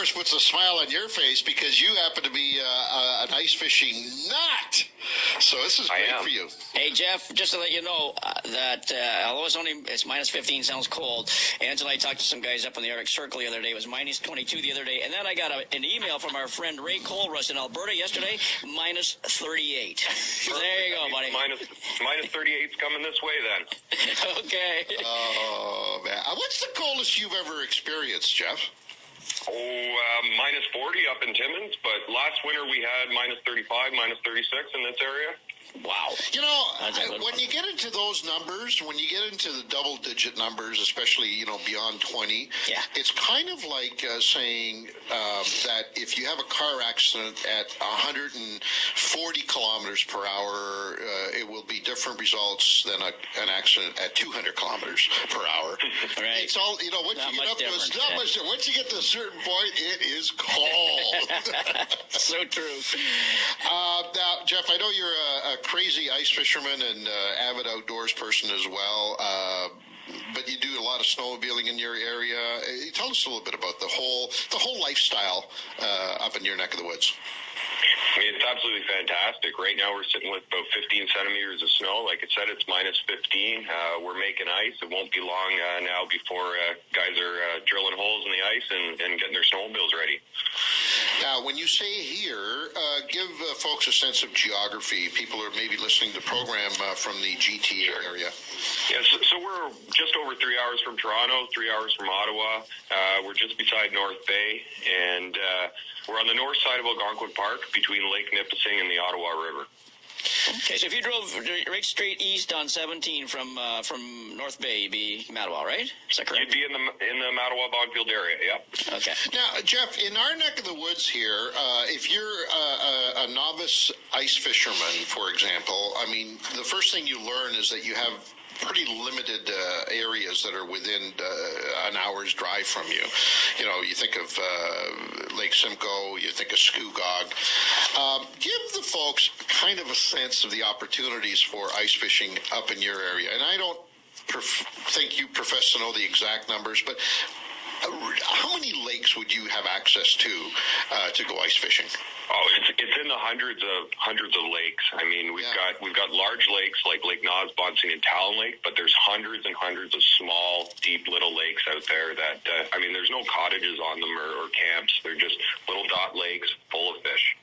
course, puts a smile on your face because you happen to be an ice fishing nut. So this is great for you. Hey, Jeff, just to let you know that although it's minus 15, sounds cold. Angela and I talked to some guys up in the Arctic Circle the other day. It was minus 22 the other day. And then I got an email from our friend Ray Colrus in Alberta yesterday, minus 38. There you go, buddy. Minus 38's coming this way then. Okay. Oh, man. What's the coldest you've ever experienced, Jeff? Minus 40 up in Timmins, but last winter we had minus 35, minus 36 in this area. Wow. You know, when you get into those numbers, when you get into the double-digit numbers, especially, beyond 20, it's kind of like saying that if you have a car accident at 140 kilometers per hour, it will be different results than an accident at 200 kilometers per hour. Right. It's all, once you get up to it's not much. Once you get to a certain point, it is cold. So true. Now, Jeff, I know you're a crazy ice fisherman and avid outdoors person as well, but you do a lot of snowmobiling in your area. Tell us a little bit about the whole lifestyle up in your neck of the woods. I mean, it's absolutely fantastic. Right now we're sitting with about 15 centimeters of snow. Like I said, it's minus 15. We're making ice. It won't be long now before guys are drilling holes in the ice and getting their snowmobiles ready. Now, when you say here, give folks a sense of geography. People are maybe listening to the program from the GTA area. Yeah, so we're just over 3 hours from Toronto, 3 hours from Mattawa. We're just beside North Bay, and we're on the north side of Algonquin Park between Lake Nipissing and the Ottawa River. Okay, so if you drove right straight east on 17 from North Bay, you'd be Mattawa, right? Is that correct? You'd be in the Mattawa Bonfield area, yep. Okay. Now, Jeff, in our neck of the woods here, if you're a novice ice fisherman, for example, I mean, the first thing you learn is that you have pretty limited areas that are within an hour's drive from you. You think of Lake Simcoe, you think of Scugog. Give the folks kind of a sense of the opportunities for ice fishing up in your area. And I don't think you profess to know the exact numbers, but how many lakes would you have access to go ice fishing? Oh, it's in the hundreds of lakes. I mean, we've got large lakes like Lake Nosbonsing and Talon Lake, but there's hundreds and hundreds of small, deep little lakes out there that there's no cottages on them or camps. They're just little dot lakes full of fish.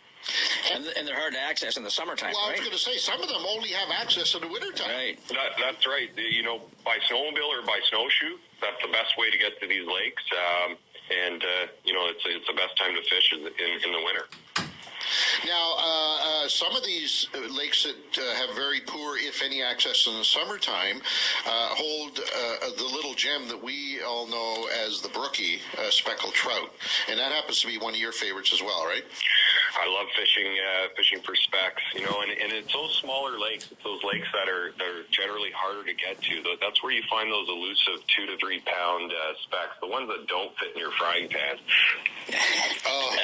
And they're hard to access in the summertime, Well, right? I was going to say, some of them only have access in the wintertime. Right. That's right. By snowmobile or by snowshoe, that's the best way to get to these lakes. It's the best time to fish in the winter. Now, some of these lakes that have very poor, if any, access in the summertime hold the little gem that we all know as the brookie, speckled trout. And that happens to be one of your favorites as well, right? I love fishing for specks, and it's those smaller lakes. It's those lakes that are generally harder to get to. That's where you find those elusive 2 to 3 pound specks, the ones that don't fit in your frying pan. Oh,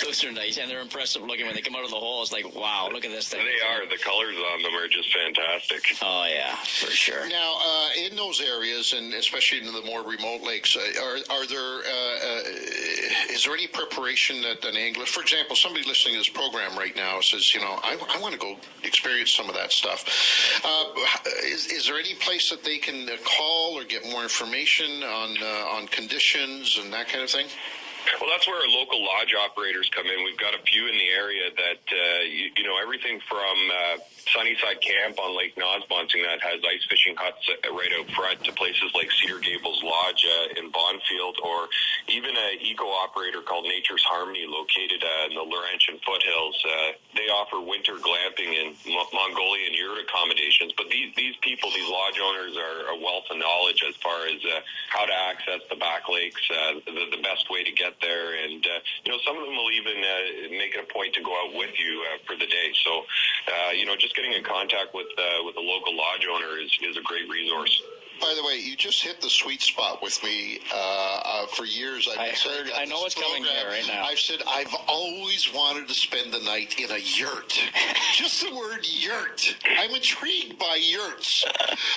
those are nice, and they're impressive looking when they come out of the hole. It's like, wow, look at this thing. They are. The colors on them are just fantastic. Oh, yeah, for sure. Now, in those areas, and especially in the more remote lakes, is there any preparation that an angler, for example, somebody listening to this program right now says, I want to go experience some of that stuff. Is there any place that they can call or get more information on conditions and that kind of thing? Well, that's where our local lodge operators come in. We've got a few in the area that, everything from Sunnyside Camp on Lake Nosbonsing that has ice fishing huts right out front to places like Cedar Gables Lodge in Bonfield, or even an eco-operator called Nature's Harmony located in the Laurentian foothills. They offer winter glamping and Mongolian yurt accommodations, but these people, these lodge owners, are a wealth of knowledge as far as how to access the back lakes, the best way to get there, and some of them will even make it a point to go out with you for the day. So, just getting in contact with a local lodge owner is a great resource. By the way, you just hit the sweet spot with me. For years, I know what's coming here right now. I've said I've always wanted to spend the night in a yurt. Just the word yurt. I'm intrigued by yurts.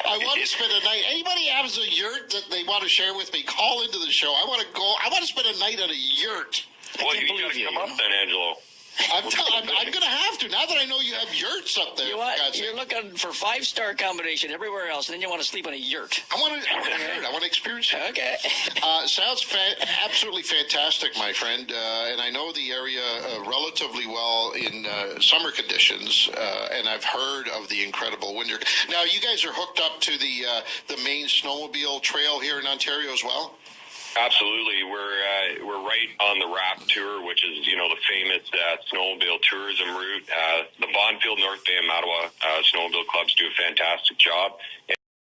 I want to spend a night. Anybody has a yurt that they want to share with me? Call into the show. I want to go. I want to spend a night in a yurt. Well, you got to come up then, Angelo. I'm going to have to. Now that I know you have yurts up there. You know what? You're looking for 5-star combination everywhere else, and then you want to sleep on a yurt. I want to experience it. Okay. Sounds absolutely fantastic, my friend. And I know the area relatively well in summer conditions, and I've heard of the incredible winter. Now, you guys are hooked up to the main snowmobile trail here in Ontario as well? Absolutely. We're right on the Raft Tour, which is, the famous snowmobile tourism route. The Bonfield, North Bay, and Mattawa snowmobile clubs do a fantastic job.